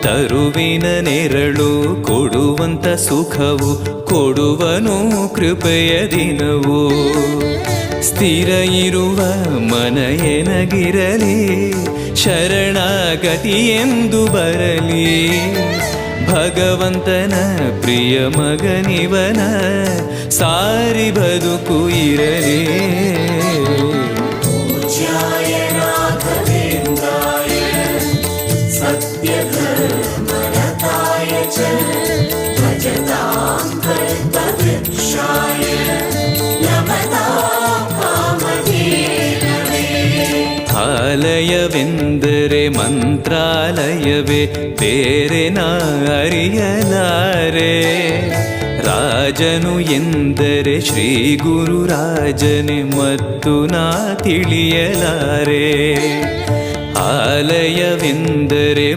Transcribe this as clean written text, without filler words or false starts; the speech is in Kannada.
ತರುವಿನ ನೆರಳು ಕೊಡುವಂತ ಸುಖವು ಕೊಡುವನು ಕೃಪೆಯ ದಿನವು. ಸ್ಥಿರ ಇರುವ ಮನ ಎನಗಿರಲಿ ಶರಣಾಗತಿ ಎಂದು ಬರಲಿ. ಭಗವಂತನ ಪ್ರಿಯ ಮಗನಿವನ ಸಾರಿ ಬದುಕು ಇರಲಿ. ಆಲಯವೆಂದರೆ ಮಂತ್ರಾಲಯವೇ ಬೇರೆ ನಾ ಅರಿಯಲಾರೆ. ರಾಜನು ಎಂದರೆ ಶ್ರೀ ಗುರುರಾಜನೇ ಮತ್ತು ನಾ ತಿಳಿಯಲಾರೆ. ಆಲಯವೆಂದರೆ